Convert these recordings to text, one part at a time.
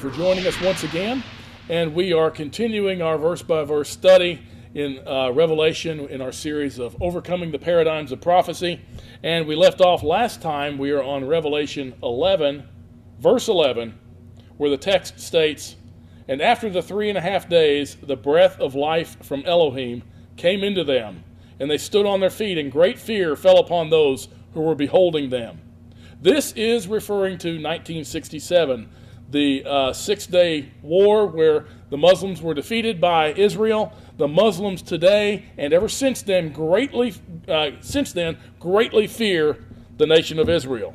for joining us once again. And we are continuing our verse-by-verse study in Revelation in our series of Overcoming the Paradigms of Prophecy. And we left off last time, we are on Revelation 11, verse 11, where the text states, "And after the 3.5 days, the breath of life from Elohim came into them, and they stood on their feet, and great fear fell upon those who were beholding them." This is referring to 1967, the Six-Day War where the Muslims were defeated by Israel. The Muslims today and ever since then greatly fear the nation of Israel.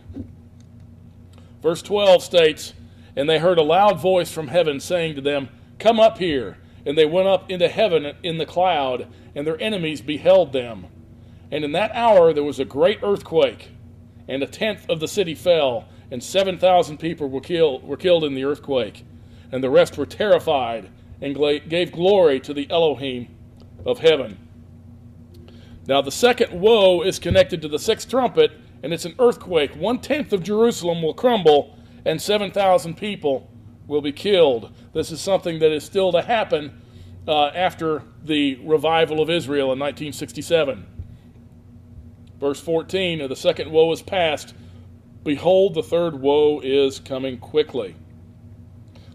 Verse 12 states, "And they heard a loud voice from heaven saying to them, 'Come up here.' And they went up into heaven in the cloud, and their enemies beheld them. And in that hour there was a great earthquake, and 1/10 of the city fell, and 7,000 people were killed in the earthquake. And the rest were terrified and gave glory to the Elohim of heaven." Now the second woe is connected to the sixth trumpet, and it's an earthquake. 1/10 of Jerusalem will crumble, and 7,000 people will be killed. This is something that is still to happen after the revival of Israel in 1967. Verse 14, "The second woe is past. Behold, the third woe is coming quickly."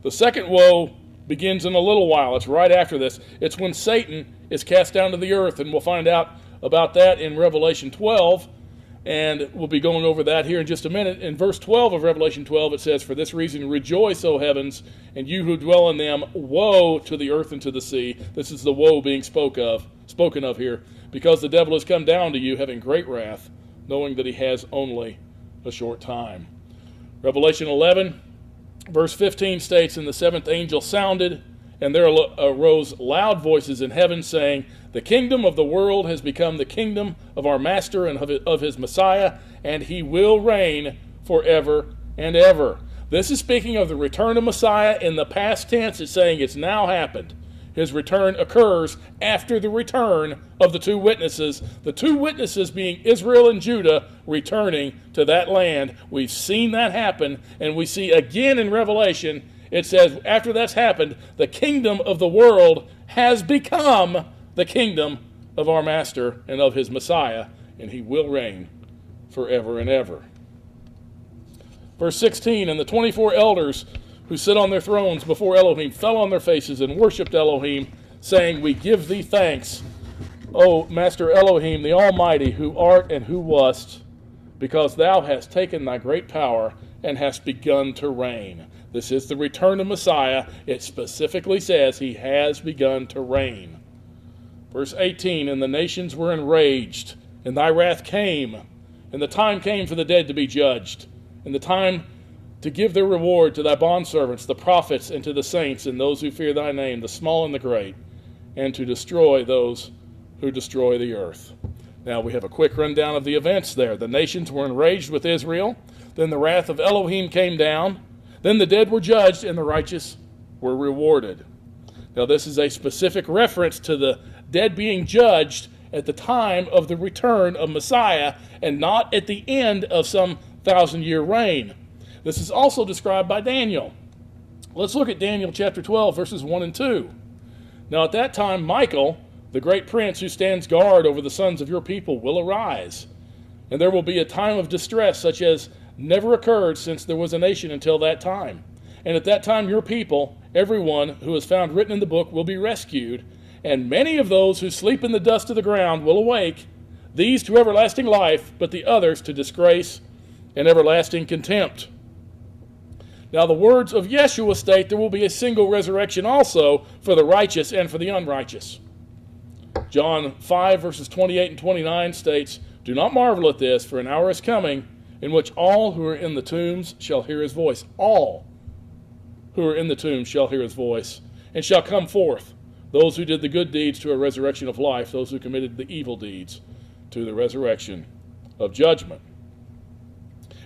The second woe begins in a little while. It's right after this. It's when Satan is cast down to the earth, and we'll find out about that in Revelation 12, and we'll be going over that here in just a minute. In verse 12 of Revelation 12, it says, "For this reason rejoice, O heavens, and you who dwell in them. Woe to the earth and to the sea." This is the woe being spoken of here. "Because the devil has come down to you, having great wrath, knowing that he has only a short time." Revelation 11, verse 15 states, "And the seventh angel sounded, and there arose loud voices in heaven, saying, 'The kingdom of the world has become the kingdom of our master and of his Messiah, and he will reign forever and ever.'" This is speaking of the return of Messiah in the past tense. It's saying it's now happened. His return occurs after the return of the two witnesses being Israel and Judah returning to that land. We've seen that happen, and we see again in Revelation, it says after that's happened, the kingdom of the world has become the kingdom of our Master and of his Messiah, and he will reign forever and ever. Verse 16, "And the 24 elders who sit on their thrones before Elohim fell on their faces and worshipped Elohim, saying, 'We give thee thanks, O Master Elohim, the Almighty, who art and who wast, because thou hast taken thy great power and hast begun to reign.'" This is the return of Messiah. It specifically says he has begun to reign. Verse 18, "And the nations were enraged, and thy wrath came, and the time came for the dead to be judged, and the time to give their reward to thy bondservants, the prophets, and to the saints, and those who fear thy name, the small and the great, and to destroy those who destroy the earth." Now we have a quick rundown of the events there. The nations were enraged with Israel. Then the wrath of Elohim came down. Then the dead were judged, and the righteous were rewarded. Now this is a specific reference to the dead being judged at the time of the return of Messiah, and not at the end of some 1,000-year reign. This is also described by Daniel. Let's look at Daniel chapter 12, verses 1 and 2. "Now at that time Michael, the great prince who stands guard over the sons of your people, will arise. And there will be a time of distress such as never occurred since there was a nation until that time. And at that time your people, everyone who is found written in the book, will be rescued. And many of those who sleep in the dust of the ground will awake, these to everlasting life, but the others to disgrace and everlasting contempt." Now the words of Yeshua state there will be a single resurrection also for the righteous and for the unrighteous. John 5 verses 28 and 29 states, "Do not marvel at this, for an hour is coming in which all who are in the tombs shall hear his voice." All who are in the tombs shall hear his voice, and shall come forth, those who did the good deeds to a resurrection of life, those who committed the evil deeds to the resurrection of judgment.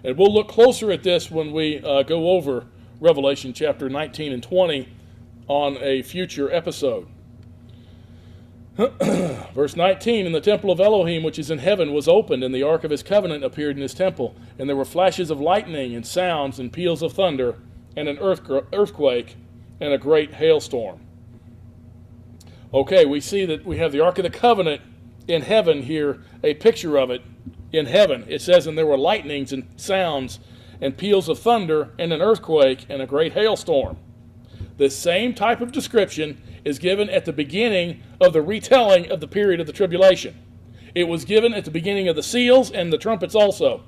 And we'll look closer at this when we go over Revelation chapter 19 and 20 on a future episode. Verse 19, "And the temple of Elohim, which is in heaven, was opened, and the ark of his covenant appeared in his temple. And there were flashes of lightning, and sounds, and peals of thunder. and an earthquake, and a great hailstorm. Okay, we see that we have the Ark of the Covenant in heaven here, a picture of it in heaven. It says, and there were lightnings and sounds and peals of thunder and an earthquake and a great hailstorm. The same type of description is given at the beginning of the retelling of the period of the tribulation. It was given at the beginning of the seals and the trumpets also.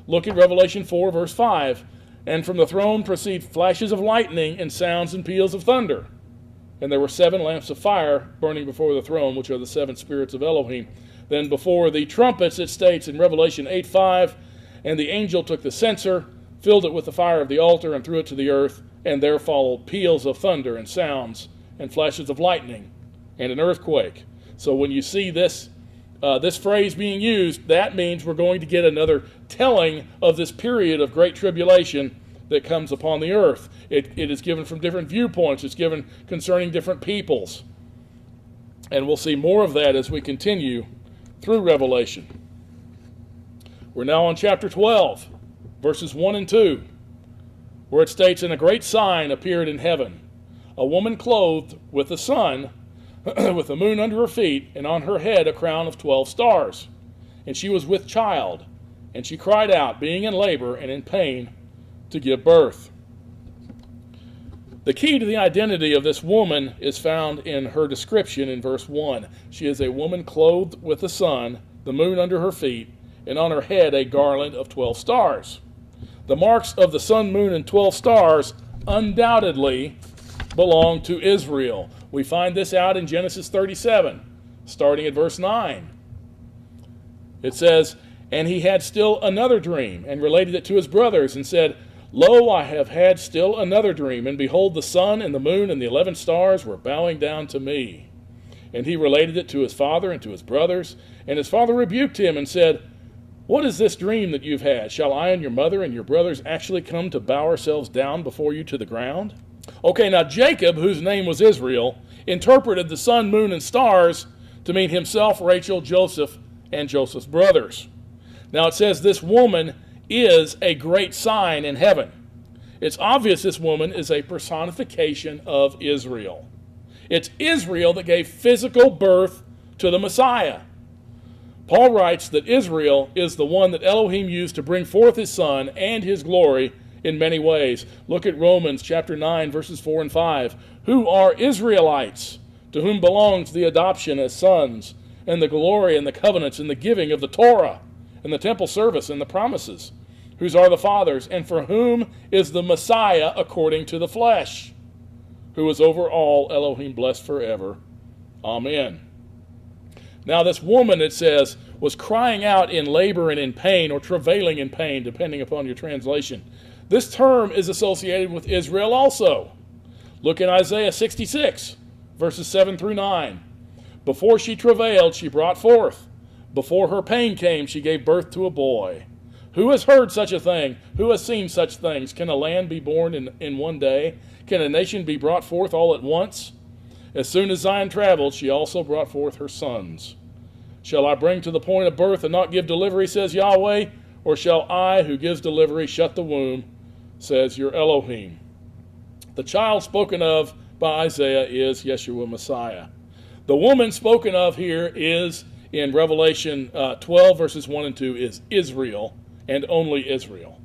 Look at Revelation 4, verse 5. And from the throne proceed flashes of lightning and sounds and peals of thunder. And there were 7 lamps of fire burning before the throne, which are the 7 spirits of Elohim. Then before the trumpets, it states in Revelation 8:5, and the angel took the censer, filled it with the fire of the altar, and threw it to the earth. And there followed peals of thunder and sounds and flashes of lightning and an earthquake. So when you see this phrase being used, that means we're going to get another telling of this period of great tribulation that comes upon the earth. It is given from different viewpoints. It's given concerning different peoples. And we'll see more of that as we continue through Revelation. We're now on chapter 12, verses 1 and 2, where it states, and a great sign appeared in heaven, a woman clothed with the sun, with the moon under her feet, and on her head a crown of 12 stars. And she was with child, and she cried out, being in labor and in pain, to give birth. The key to the identity of this woman is found in her description in verse 1. She is a woman clothed with the sun, the moon under her feet, and on her head a garland of 12 stars. The marks of the sun, moon, and 12 stars undoubtedly belong to Israel. We find this out in Genesis 37, starting at verse 9. It says, and he had still another dream, and related it to his brothers, and said, Lo, I have had still another dream, and behold, the sun and the moon and the 11 stars were bowing down to me. And he related it to his father and to his brothers, and his father rebuked him and said, What is this dream that you've had? Shall I and your mother and your brothers actually come to bow ourselves down before you to the ground? Okay, now Jacob, whose name was Israel, interpreted the sun, moon, and stars to mean himself, Rachel, Joseph, and Joseph's brothers. Now it says this woman is a great sign in heaven. It's obvious this woman is a personification of Israel. It's Israel that gave physical birth to the Messiah. Paul writes that Israel is the one that Elohim used to bring forth his son and his glory in many ways. Look at Romans chapter 9, verses 4 and 5. Who are Israelites, to whom belongs the adoption as sons, and the glory and the covenants and the giving of the Torah, and the temple service and the promises, whose are the fathers, and for whom is the Messiah according to the flesh, who is over all, Elohim blessed forever. Amen. Now this woman, it says, was crying out in labor and in pain, or travailing in pain, depending upon your translation. This term is associated with Israel also. Look in Isaiah 66, verses 7 through 9. Before she travailed, she brought forth. Before her pain came, she gave birth to a boy. Who has heard such a thing? Who has seen such things? Can a land be born in one day? Can a nation be brought forth all at once? As soon as Zion traveled, she also brought forth her sons. Shall I bring to the point of birth and not give delivery, says Yahweh? Or shall I, who gives delivery, shut the womb, says your Elohim? The child spoken of by Isaiah is Yeshua Messiah. The woman spoken of here is, in Revelation 12, verses 1 and 2, is Israel, and only Israel.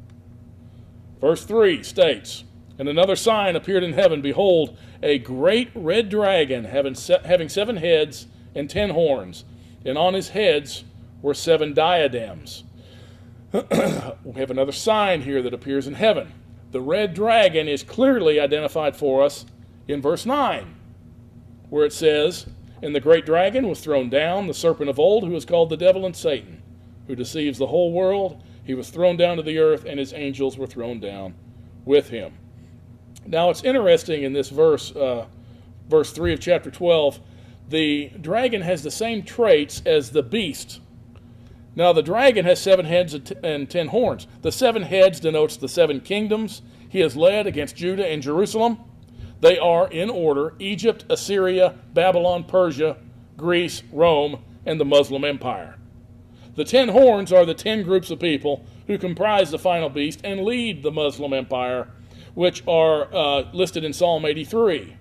Verse 3 states, And another sign appeared in heaven. Behold, a great red dragon having 7 heads and 10 horns, and on his heads were 7 diadems. We have another sign here that appears in heaven. The red dragon is clearly identified for us in verse 9, where it says, And the great dragon was thrown down, the serpent of old, who is called the devil and Satan, who deceives the whole world. He was thrown down to the earth, and his angels were thrown down with him. Now it's interesting in this verse, verse 3 of chapter 12, the dragon has the same traits as the beast. Now the dragon has 7 heads and 10 horns. The 7 heads denotes the 7 kingdoms he has led against Judah and Jerusalem. They are, in order, Egypt, Assyria, Babylon, Persia, Greece, Rome, and the Muslim Empire. The 10 horns are the 10 groups of people who comprise the final beast and lead the Muslim Empire, which are listed in Psalm 83.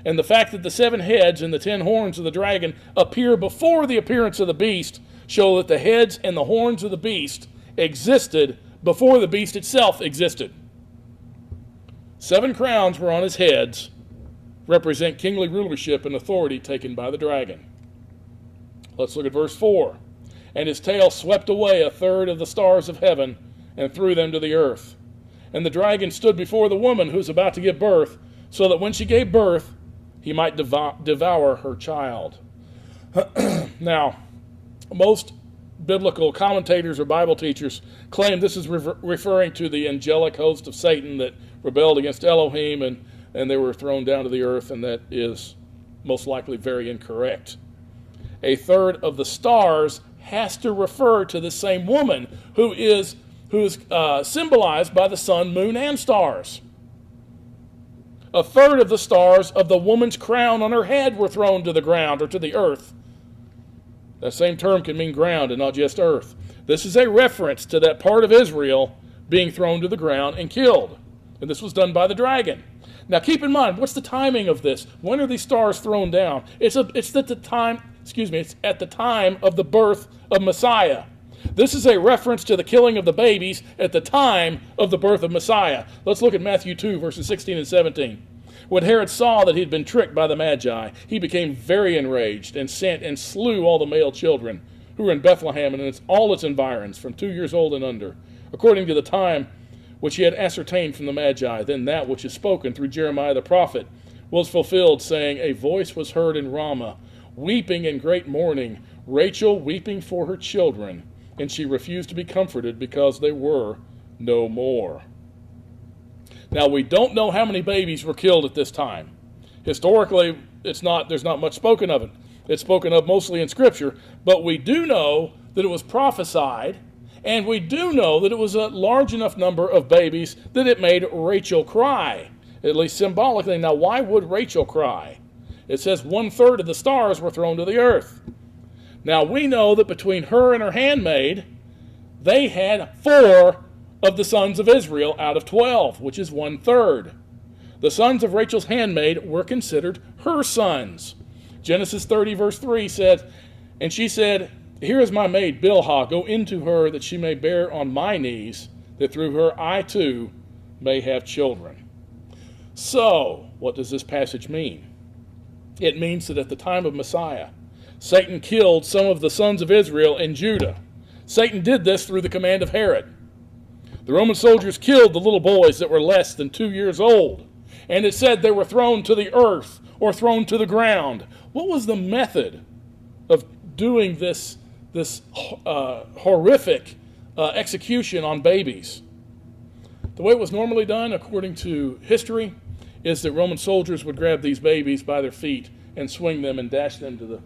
And the fact that the 7 heads and the 10 horns of the dragon appear before the appearance of the beast show that the heads and the horns of the beast existed before the beast itself existed. 7 crowns were on his heads, represent kingly rulership and authority taken by the dragon. Let's look at verse 4. And his tail swept away 1/3 of the stars of heaven and threw them to the earth. And the dragon stood before the woman who was about to give birth, so that when she gave birth, he might devour her child. Now, most biblical commentators or Bible teachers claim this is referring to the angelic host of Satan that rebelled against Elohim and they were thrown down to the earth, and that is most likely very incorrect. 1/3 of the stars has to refer to the same woman who is symbolized by the sun, moon, and stars. 1/3 of the stars of the woman's crown on her head were thrown to the ground or to the earth. That same term can mean ground and not just earth. This is a reference to that part of Israel being thrown to the ground and killed. And this was done by the dragon. Now keep in mind, what's the timing of this? When are these stars thrown down? It's at the time of the birth of Messiah. This is a reference to the killing of the babies at the time of the birth of Messiah. Let's look at Matthew 2, verses 16 and 17. When Herod saw that he had been tricked by the Magi, he became very enraged and sent and slew all the male children who were in Bethlehem and in all its environs, from 2 years old and under, according to the time which he had ascertained from the Magi. Then that which is spoken through Jeremiah the prophet was fulfilled, saying, A voice was heard in Ramah, weeping in great mourning, Rachel weeping for her children, and she refused to be comforted because they were no more. Now, we don't know how many babies were killed at this time. Historically, there's not much spoken of it. It's spoken of mostly in Scripture, but we do know that it was prophesied, and we do know that it was a large enough number of babies that it made Rachel cry, at least symbolically. Now, why would Rachel cry? It says 1/3 of the stars were thrown to the earth. Now, we know that between her and her handmaid, they had 4 of the sons of Israel out of 12, which is 1/3. The sons of Rachel's handmaid were considered her sons. Genesis 30, verse 3 said, And she said, Here is my maid Bilhah, go into her that she may bear on my knees, that through her I too may have children. So, what does this passage mean? It means that at the time of Messiah, Satan killed some of the sons of Israel in Judah. Satan did this through the command of Herod. The Roman soldiers killed the little boys that were less than 2 years old. And it said they were thrown to the earth or thrown to the ground. What was the method of doing this horrific execution on babies? The way it was normally done, according to history, is that Roman soldiers would grab these babies by their feet and swing them and dash them to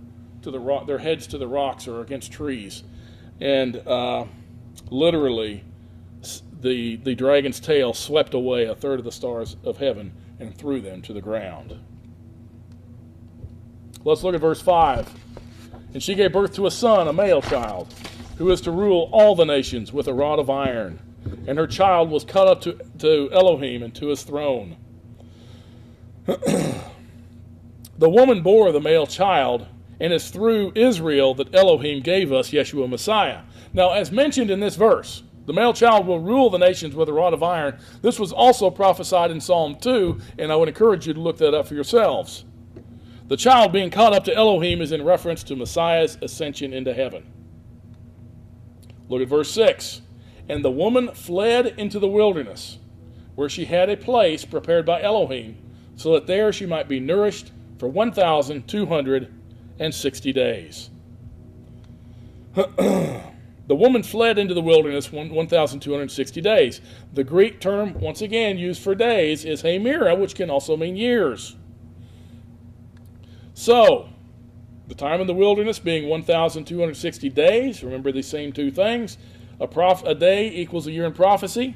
the rock, their heads to the rocks or against trees. And literally, the dragon's tail swept away 1/3 of the stars of heaven and threw them to the ground. Let's look at verse 5. And she gave birth to a son, a male child, who is to rule all the nations with a rod of iron. And her child was caught up to Elohim and to his throne. The woman bore the male child, and it's through Israel that Elohim gave us Yeshua Messiah. Now, as mentioned in this verse, the male child will rule the nations with a rod of iron. This was also prophesied in Psalm 2, and I would encourage you to look that up for yourselves. The child being caught up to Elohim is in reference to Messiah's ascension into heaven. Look at verse 6. And the woman fled into the wilderness, where she had a place prepared by Elohim, so that there she might be nourished for 1,260 days. The woman fled into the wilderness 1,260 days. The Greek term, once again used for days, is hemira, which can also mean years. So, the time in the wilderness being 1,260 days, remember these same two things. A day equals a year in prophecy.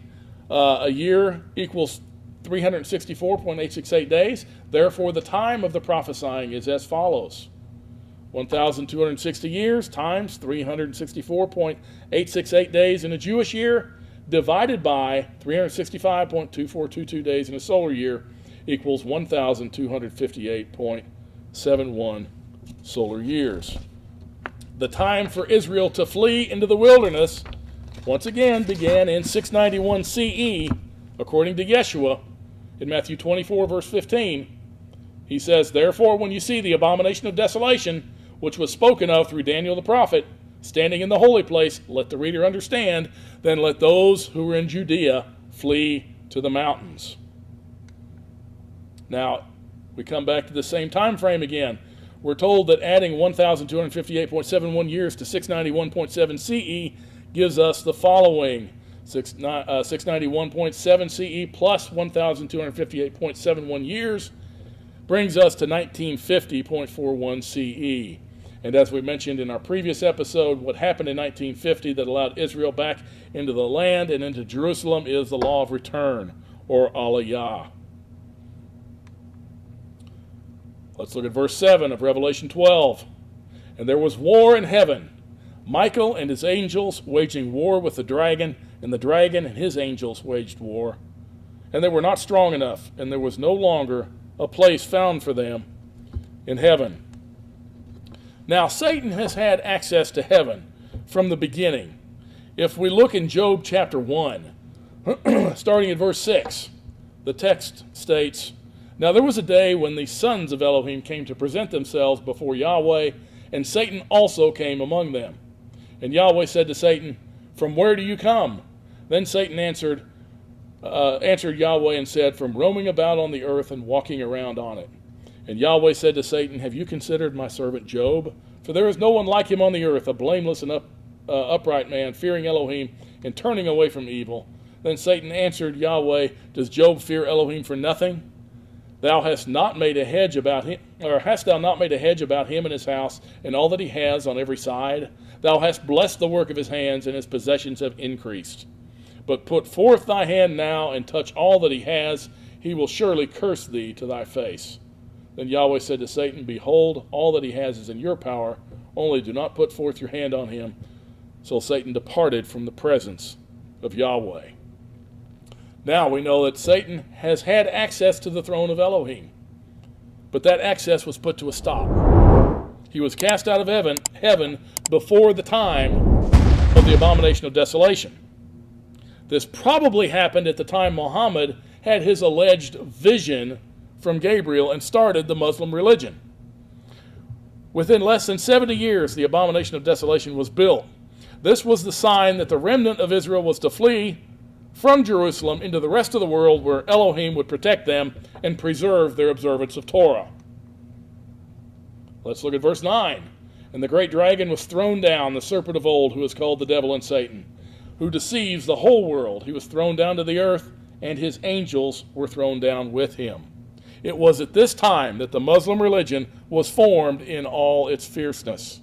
A year equals 364.868 days. Therefore, the time of the prophesying is as follows. 1,260 years times 364.868 days in a Jewish year divided by 365.2422 days in a solar year equals 1,258.71 solar years. The time for Israel to flee into the wilderness, once again, began in 691 CE, according to Yeshua, in Matthew 24, verse 15. He says, "Therefore, when you see the abomination of desolation, which was spoken of through Daniel the prophet, standing in the holy place, let the reader understand, then let those who are in Judea flee to the mountains." Now, we come back to the same time frame again. We're told that adding 1,258.71 years to 691.7 CE gives us the following. 691.7 CE plus 1,258.71 years brings us to 1950.41 CE. And as we mentioned in our previous episode, what happened in 1950 that allowed Israel back into the land and into Jerusalem is the law of return, or Aliyah. Let's look at verse 7 of Revelation 12. "And there was war in heaven, Michael and his angels waging war with the dragon, and the dragon and his angels waged war. And they were not strong enough, and there was no longer a place found for them in heaven." Now, Satan has had access to heaven from the beginning. If we look in Job chapter 1, starting at verse 6, the text states, "Now there was a day when the sons of Elohim came to present themselves before Yahweh, and Satan also came among them. And Yahweh said to Satan, 'From where do you come?' Then Satan answered Yahweh and said, 'From roaming about on the earth and walking around on it.' And Yahweh said to Satan, 'Have you considered my servant Job? For there is no one like him on the earth, a blameless and upright man, fearing Elohim and turning away from evil.' Then Satan answered Yahweh, 'Does Job fear Elohim for nothing? Thou hast not made a hedge about him, or hast thou not made a hedge about him and his house and all that he has on every side? Thou hast blessed the work of his hands, and his possessions have increased. But put forth thy hand now and touch all that he has. He will surely curse thee to thy face.' Then Yahweh said to Satan, 'Behold, all that he has is in your power, only do not put forth your hand on him.' So Satan departed from the presence of Yahweh." Now we know that Satan has had access to the throne of Elohim, but that access was put to a stop. He was cast out of heaven before the time of the abomination of desolation. This probably happened at the time Muhammad had his alleged vision from Gabriel and started the Muslim religion. Within less than 70 years, the abomination of desolation was built. This was the sign that the remnant of Israel was to flee from Jerusalem into the rest of the world, where Elohim would protect them and preserve their observance of Torah. Let's look at verse 9. "And the great dragon was thrown down, the serpent of old, who is called the devil and Satan, who deceives the whole world. He was thrown down to the earth, and his angels were thrown down with him." It was at this time that the Muslim religion was formed in all its fierceness.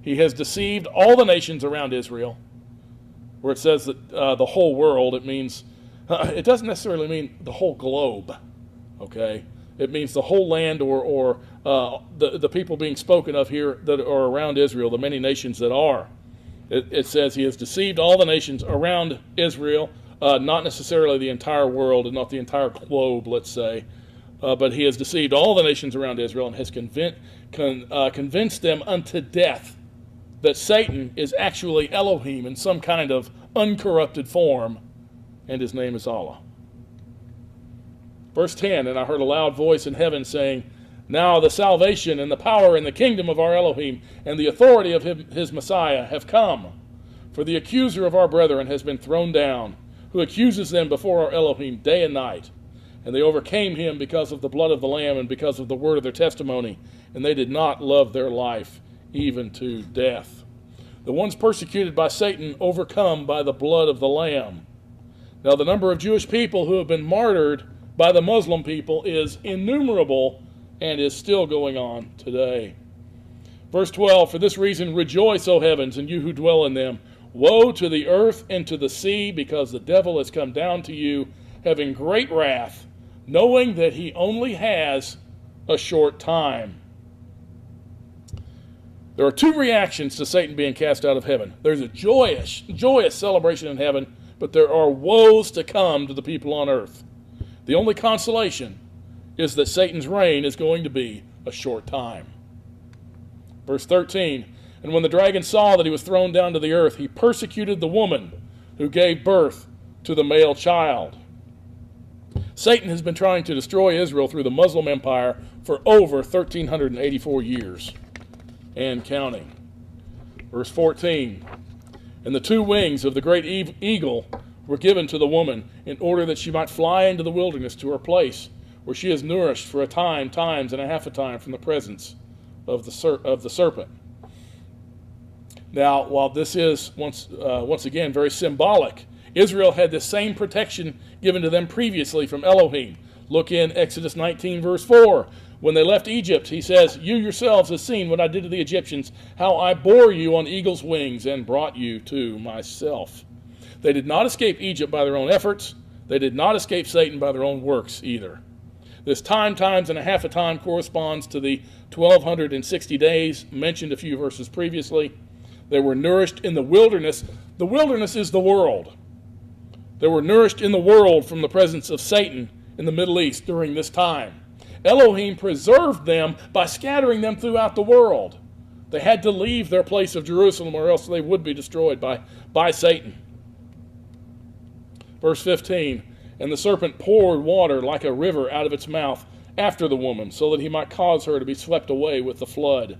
He has deceived all the nations around Israel. Where it says that the whole world, it means, it doesn't necessarily mean the whole globe, okay? It means the whole land, or the people being spoken of here that are around Israel, the many nations that are. It says he has deceived all the nations around Israel, not necessarily the entire world and not the entire globe, let's say, but he has deceived all the nations around Israel and has convinced them unto death that Satan is actually Elohim in some kind of uncorrupted form, and his name is Allah. Verse 10, "And I heard a loud voice in heaven saying, 'Now the salvation and the power and the kingdom of our Elohim and the authority of his Messiah have come. For the accuser of our brethren has been thrown down, who accuses them before our Elohim day and night. And they overcame him because of the blood of the Lamb and because of the word of their testimony, and they did not love their life even to death.'" The ones persecuted by Satan overcome by the blood of the Lamb. Now the number of Jewish people who have been martyred by the Muslim people is innumerable and is still going on today. Verse 12, "For this reason rejoice, O heavens, and you who dwell in them. Woe to the earth and to the sea, because the devil has come down to you, having great wrath, knowing that he only has a short time." There are two reactions to Satan being cast out of heaven. There's a joyous celebration in heaven but there are woes to come to the people on earth. The only consolation is that Satan's reign is going to be a short time. Verse 13, and when the dragon saw that he was thrown down to the earth, he persecuted the woman who gave birth to the male child. Satan has been trying to destroy Israel through the Muslim Empire for over 1,384 years and counting. Verse 14, and the two wings of the great eagle were given to the woman in order that she might fly into the wilderness to her place, where she is nourished for a time, times and a half a time from the presence of the serpent. Now, while this is once again very symbolic, Israel had the same protection given to them previously from Elohim. Look in Exodus 19, verse 4. When they left Egypt, he says, you yourselves have seen what I did to the Egyptians, how I bore you on eagle's wings and brought you to myself. They did not escape Egypt by their own efforts. They did not escape Satan by their own works either. This time, times and a half a time corresponds to the 1,260 days mentioned a few verses previously. They were nourished in the wilderness. The wilderness is the world. They were nourished in the world from the presence of Satan in the Middle East during this time. Elohim preserved them by scattering them throughout the world. They had to leave their place of Jerusalem or else they would be destroyed by Satan. Verse 15, and the serpent poured water like a river out of its mouth after the woman, so that he might cause her to be swept away with the flood.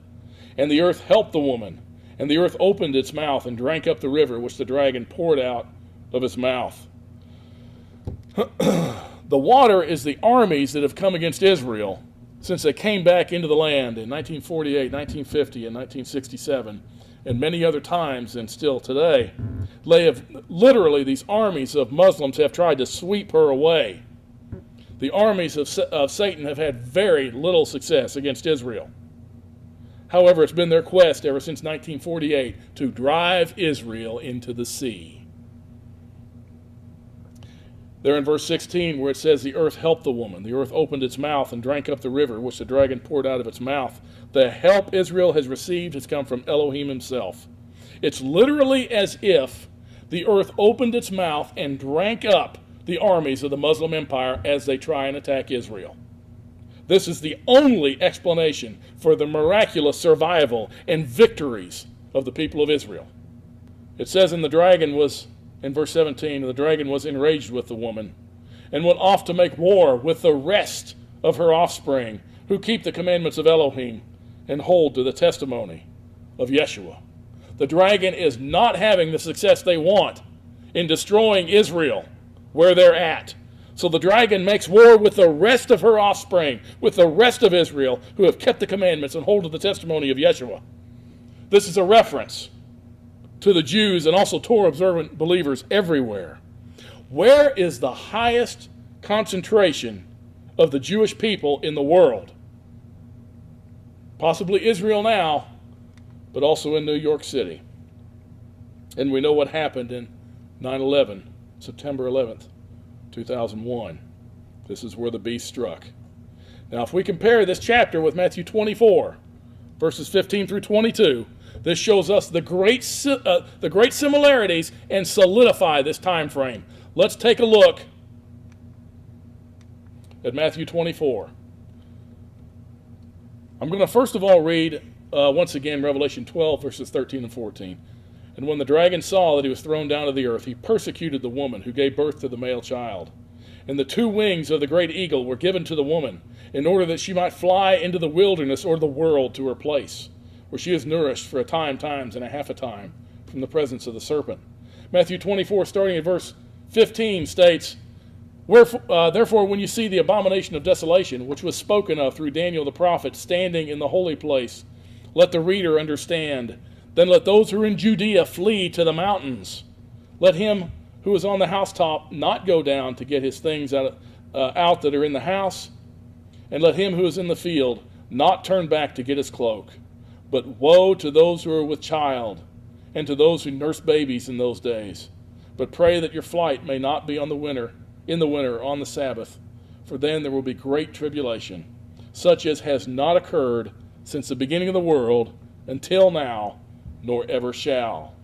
And the earth helped the woman, and the earth opened its mouth and drank up the river which the dragon poured out of his mouth. The water is the armies that have come against Israel since they came back into the land in 1948, 1950, and 1967, and many other times, and still today. Literally, these armies of Muslims have tried to sweep her away. The armies of Satan have had very little success against Israel. However, it's been their quest ever since 1948 to drive Israel into the sea. There in verse 16 where it says the earth helped the woman. The earth opened its mouth and drank up the river which the dragon poured out of its mouth. The help Israel has received has come from Elohim himself. It's literally as if the earth opened its mouth and drank up the armies of the Muslim Empire as they try and attack Israel. This is the only explanation for the miraculous survival and victories of the people of Israel. It says in verse 17, the dragon was enraged with the woman and went off to make war with the rest of her offspring who keep the commandments of Elohim and hold to the testimony of Yeshua. The dragon is not having the success they want in destroying Israel where they're at. So the dragon makes war with the rest of her offspring, with the rest of Israel who have kept the commandments and hold to the testimony of Yeshua. This is a reference to the Jews and also Torah observant believers everywhere. Where is the highest concentration of the Jewish people in the world? Possibly Israel now, but also in New York City. And we know what happened in 9/11, September 11th, 2001. This is where the beast struck. Now, if we compare this chapter with Matthew 24, verses 15 through 22, this shows us the great similarities and solidify this time frame. Let's take a look at Matthew 24. I'm going to first of all read once again Revelation 12, verses 13 and 14. And when the dragon saw that he was thrown down to the earth, he persecuted the woman who gave birth to the male child. And the two wings of the great eagle were given to the woman in order that she might fly into the wilderness or the world to her place, where she is nourished for a time, times and a half a time from the presence of the serpent. Matthew 24, starting at verse 15, states, Therefore, when you see the abomination of desolation, which was spoken of through Daniel the prophet, standing in the holy place, let the reader understand. Then let those who are in Judea flee to the mountains. Let him who is on the housetop not go down to get his things out that are in the house, and let him who is in the field not turn back to get his cloak. But woe to those who are with child, and to those who nurse babies in those days. But pray that your flight may not be in the winter, on the Sabbath, for then there will be great tribulation, such as has not occurred since the beginning of the world until now, nor ever shall.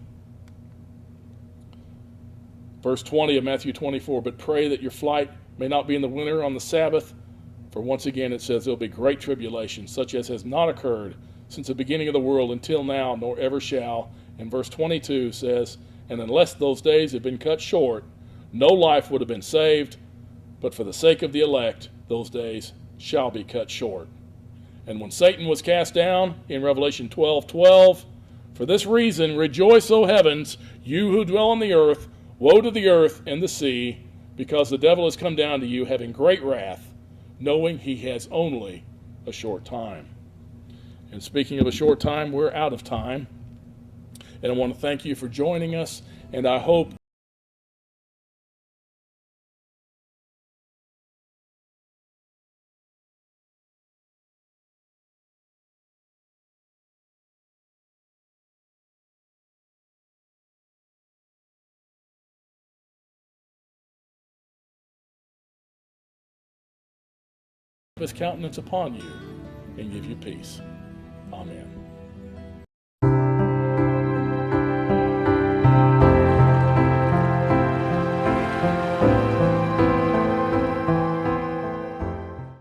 Verse 20 of Matthew 24, but pray that your flight may not be in the winter on the Sabbath, for once again it says there will be great tribulation, such as has not occurred since the beginning of the world until now, nor ever shall. And verse 22 says, and unless those days had been cut short, no life would have been saved, but for the sake of the elect, those days shall be cut short. And when Satan was cast down in Revelation 12:12, for this reason rejoice, O heavens, you who dwell on the earth. Woe to the earth and the sea, because the devil has come down to you having great wrath, knowing he has only a short time. And speaking of a short time, we're out of time. And I want to thank you for joining us, and I hope his countenance upon you and give you peace. Amen.